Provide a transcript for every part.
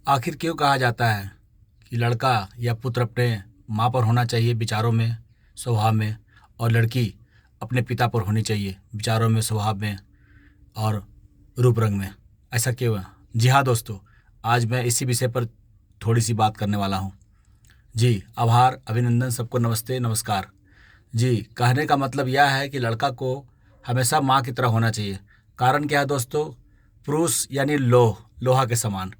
आखिर क्यों कहा जाता है कि लड़का या पुत्र अपने माँ पर होना चाहिए विचारों में, स्वभाव में, और लड़की अपने पिता पर होनी चाहिए विचारों में, स्वभाव में और रूप रंग में? ऐसा क्यों है? जी हाँ दोस्तों, आज मैं इसी विषय पर थोड़ी सी बात करने वाला हूँ। जी, आभार, अभिनंदन, सबको नमस्ते, नमस्कार। जी, कहने का मतलब यह है कि लड़का को हमेशा माँ की तरह होना चाहिए। कारण क्या है दोस्तों? पुरुष यानी लोहा के समान।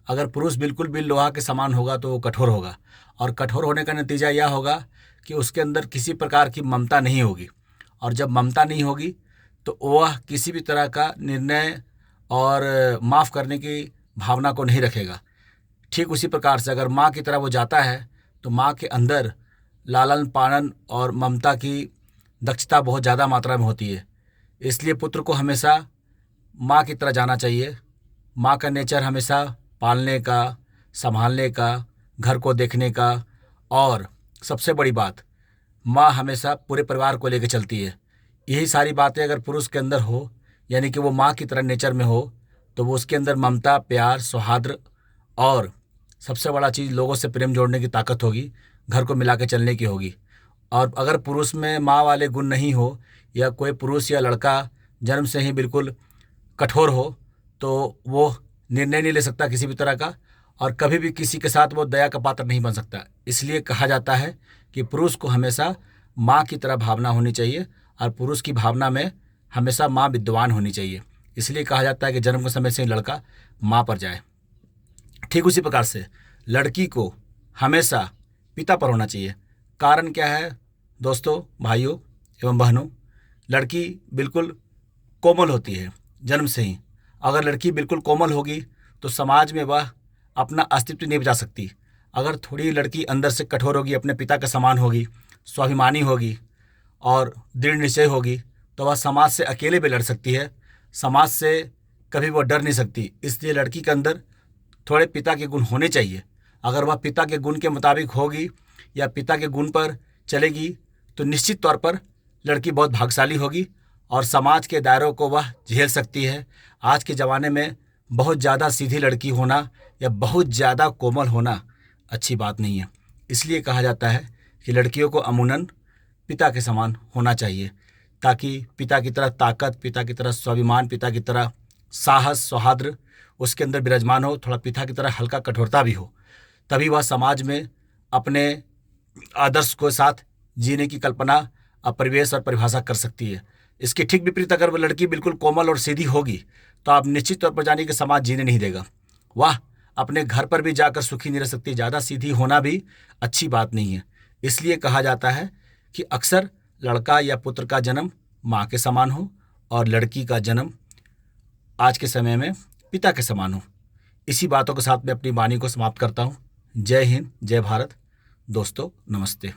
अगर पुरुष बिल्कुल भी लोहा के समान होगा तो वो कठोर होगा, और कठोर होने का नतीजा यह होगा कि उसके अंदर किसी प्रकार की ममता नहीं होगी। और जब ममता नहीं होगी तो वह किसी भी तरह का निर्णय और माफ़ करने की भावना को नहीं रखेगा। ठीक उसी प्रकार से अगर माँ की तरह वो जाता है तो माँ के अंदर लालन पालन और ममता की दक्षता बहुत ज़्यादा मात्रा में होती है। इसलिए पुत्र को हमेशा माँ की तरह जाना चाहिए। माँ का नेचर हमेशा पालने का, संभालने का, घर को देखने का, और सबसे बड़ी बात, माँ हमेशा पूरे परिवार को लेकर चलती है। यही सारी बातें अगर पुरुष के अंदर हो, यानी कि वो माँ की तरह नेचर में हो, तो वो उसके अंदर ममता, प्यार, सौहार्द और सबसे बड़ा चीज़ लोगों से प्रेम जोड़ने की ताकत होगी, घर को मिला के चलने की होगी। और अगर पुरुष में माँ वाले गुण नहीं हो, या कोई पुरुष या लड़का जन्म से ही बिल्कुल कठोर हो, तो वो निर्णय नहीं ले सकता किसी भी तरह का, और कभी भी किसी के साथ वो दया का पात्र नहीं बन सकता। इसलिए कहा जाता है कि पुरुष को हमेशा माँ की तरह भावना होनी चाहिए, और पुरुष की भावना में हमेशा माँ विद्यमान होनी चाहिए। इसलिए कहा जाता है कि जन्म के समय से ही लड़का माँ पर जाए। ठीक उसी प्रकार से लड़की को हमेशा पिता पर होना चाहिए। कारण क्या है दोस्तों, भाइयों एवं बहनों? लड़की बिल्कुल कोमल होती है जन्म से ही। अगर लड़की बिल्कुल कोमल होगी तो समाज में वह अपना अस्तित्व नहीं बचा सकती। अगर थोड़ी लड़की अंदर से कठोर होगी, अपने पिता के समान होगी, स्वाभिमानी होगी और दृढ़ निश्चय होगी, तो वह समाज से अकेले भी लड़ सकती है। समाज से कभी वह डर नहीं सकती। इसलिए लड़की के अंदर थोड़े पिता के गुण होने चाहिए। अगर वह पिता के गुण के मुताबिक होगी या पिता के गुण पर चलेगी तो निश्चित तौर पर लड़की बहुत भाग्यशाली होगी, और समाज के दायरों को वह झेल सकती है। आज के ज़माने में बहुत ज़्यादा सीधी लड़की होना या बहुत ज़्यादा कोमल होना अच्छी बात नहीं है। इसलिए कहा जाता है कि लड़कियों को अमूमन पिता के समान होना चाहिए, ताकि पिता की तरह ताकत, पिता की तरह स्वाभिमान, पिता की तरह साहस, सौहार्द उसके अंदर विराजमान हो, थोड़ा पिता की तरह हल्का कठोरता भी हो। तभी वह समाज में अपने आदर्श के साथ जीने की कल्पना, परिवेश और परिभाषा कर सकती है। इसके ठीक विपरीत अगर वह लड़की बिल्कुल कोमल और सीधी होगी तो आप निश्चित तौर पर जानिए कि समाज जीने नहीं देगा। वह अपने घर पर भी जाकर सुखी नहीं रह सकती। ज़्यादा सीधी होना भी अच्छी बात नहीं है। इसलिए कहा जाता है कि अक्सर लड़का या पुत्र का जन्म माँ के समान हो, और लड़की का जन्म आज के समय में पिता के समान हो। इसी बातों के साथ मैं अपनी वाणी को समाप्त करता हूँ। जय हिंद, जय भारत। दोस्तों नमस्ते।